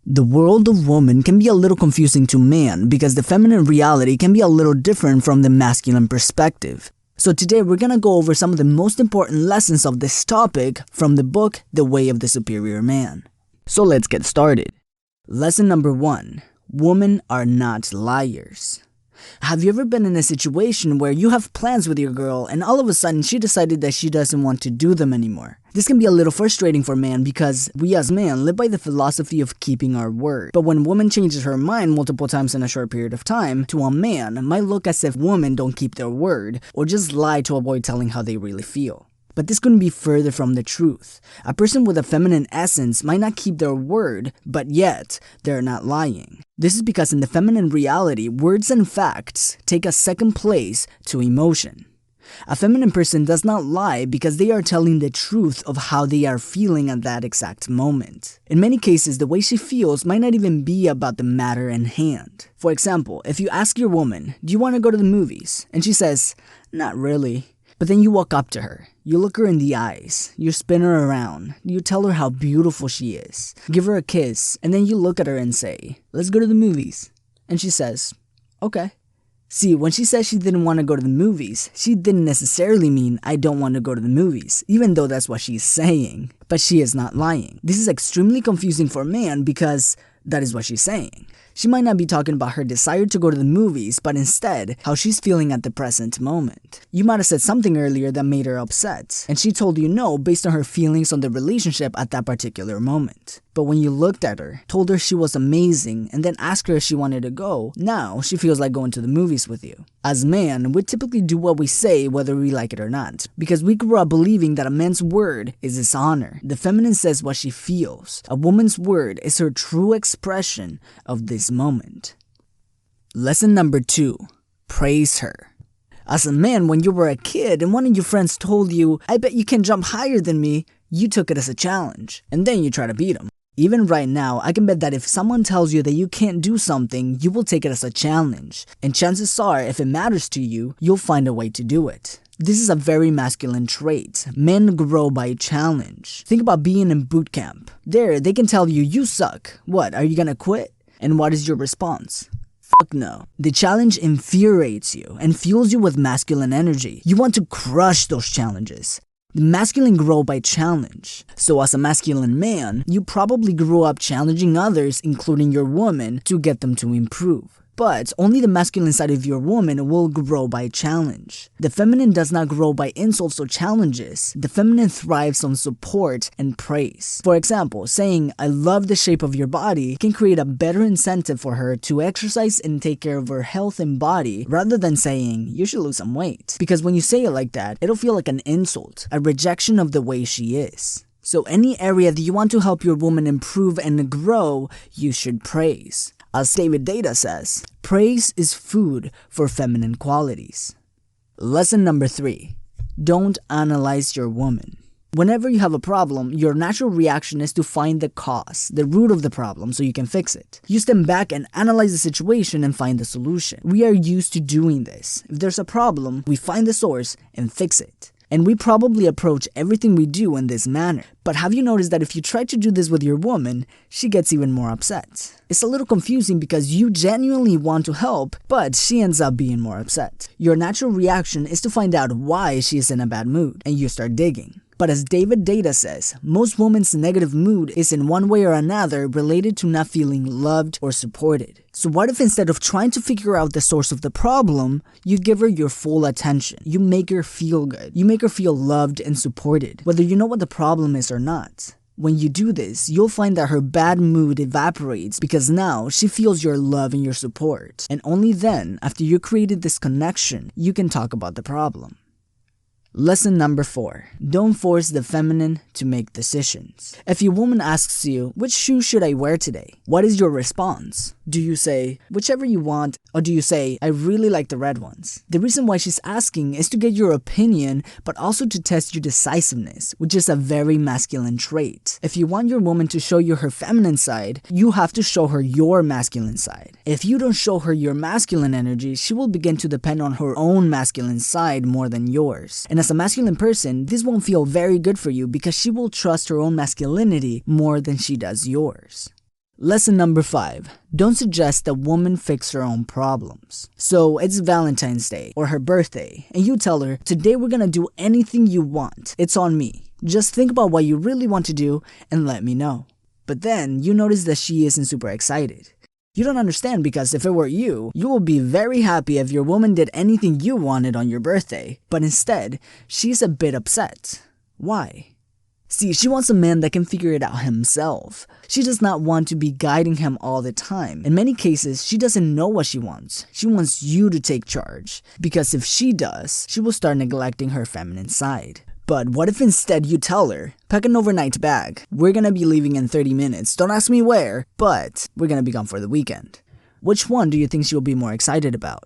The world of woman can be a little confusing to man because the feminine reality can be a little different from the masculine perspective. So today we're gonna go over some of the most important lessons of this topic from the book The Way of the Superior Man. So let's get started. Lesson number 1. Women are not liars. Have you ever been in a situation where you have plans with your girl and all of a sudden she decided that she doesn't want to do them anymore? This can be a little frustrating for man because we as men live by the philosophy of keeping our word. But when a woman changes her mind multiple times in a short period of time, to a man, it might look as if women don't keep their word or just lie to avoid telling how they really feel. But this couldn't be further from the truth. A person with a feminine essence might not keep their word, but yet, they're not lying. This is because in the feminine reality, words and facts take a second place to emotion. A feminine person does not lie because they are telling the truth of how they are feeling at that exact moment. In many cases, the way she feels might not even be about the matter in hand. For example, if you ask your woman, "Do you want to go to the movies?" and she says, "Not really." But then you walk up to her, you look her in the eyes, you spin her around, you tell her how beautiful she is, give her a kiss, and then you look at her and say, "Let's go to the movies." And she says, "Okay." See, when she says she didn't want to go to the movies, she didn't necessarily mean "I don't want to go to the movies," even though that's what she's saying. But she is not lying. This is extremely confusing for a man because that is what she's saying. She might not be talking about her desire to go to the movies, but instead, how she's feeling at the present moment. You might have said something earlier that made her upset, and she told you no based on her feelings on the relationship at that particular moment. But when you looked at her, told her she was amazing, and then asked her if she wanted to go, now she feels like going to the movies with you. As men, we typically do what we say whether we like it or not, because we grew up believing that a man's word is his honor. The feminine says what she feels. A woman's word is her true expression of this moment. Lesson number 2. Praise her. As a man, when you were a kid and one of your friends told you, "I bet you can jump higher than me," you took it as a challenge, and then you try to beat him. Even right now, I can bet that if someone tells you that you can't do something, you will take it as a challenge. And chances are, if it matters to you, you'll find a way to do it. This is a very masculine trait. Men grow by challenge. Think about being in boot camp. There, they can tell you, "You suck. What, are you gonna quit?" And what is your response? Fuck no. The challenge infuriates you and fuels you with masculine energy. You want to crush those challenges. The masculine grow by challenge. So as a masculine man, you probably grew up challenging others, including your woman, to get them to improve. But only the masculine side of your woman will grow by challenge. The feminine does not grow by insults or challenges. The feminine thrives on support and praise. For example, saying, "I love the shape of your body" can create a better incentive for her to exercise and take care of her health and body rather than saying, "You should lose some weight." Because when you say it like that, it'll feel like an insult, a rejection of the way she is. So any area that you want to help your woman improve and grow, you should praise. As David Data says, praise is food for feminine qualities. Lesson number 3. Don't analyze your woman. Whenever you have a problem, your natural reaction is to find the cause, the root of the problem, so you can fix it. You stand back and analyze the situation and find the solution. We are used to doing this. If there's a problem, we find the source and fix it. And we probably approach everything we do in this manner. But have you noticed that if you try to do this with your woman, she gets even more upset? It's a little confusing because you genuinely want to help, but she ends up being more upset. Your natural reaction is to find out why she is in a bad mood, and you start digging. But as David Data says, most women's negative mood is in one way or another related to not feeling loved or supported. So what if instead of trying to figure out the source of the problem, you give her your full attention? You make her feel good. You make her feel loved and supported, whether you know what the problem is or not. When you do this, you'll find that her bad mood evaporates because now she feels your love and your support. And only then, after you created this connection, you can talk about the problem. Lesson number 4. Don't force the feminine to make decisions. If your woman asks you, "Which shoe should I wear today?" what is your response? Do you say, "Whichever you want," or do you say, "I really like the red ones"? The reason why she's asking is to get your opinion, but also to test your decisiveness, which is a very masculine trait. If you want your woman to show you her feminine side, you have to show her your masculine side. If you don't show her your masculine energy, she will begin to depend on her own masculine side more than yours. And as a masculine person, this won't feel very good for you because she will trust her own masculinity more than she does yours. Lesson number 5. Don't suggest that woman fix her own problems. So it's Valentine's Day or her birthday, and you tell her, today we're gonna do anything you want. It's on me. Just think about what you really want to do and let me know. But then you notice that she isn't super excited. You don't understand because if it were you will be very happy if your woman did anything you wanted on your birthday. But instead, she's a bit upset. Why? See, she wants a man that can figure it out himself. She does not want to be guiding him all the time. In many cases, she doesn't know what she wants. She wants you to take charge. Because if she does, she will start neglecting her feminine side. But what if instead you tell her, pack an overnight bag. We're gonna be leaving in 30 minutes. Don't ask me where, but we're gonna be gone for the weekend. Which one do you think she'll be more excited about?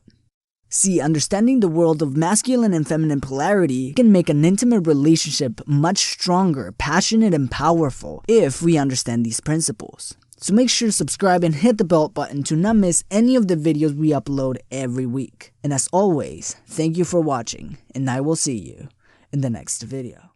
See, understanding the world of masculine and feminine polarity can make an intimate relationship much stronger, passionate, and powerful if we understand these principles. So make sure to subscribe and hit the bell button to not miss any of the videos we upload every week. And as always, thank you for watching, and I will see you in the next video.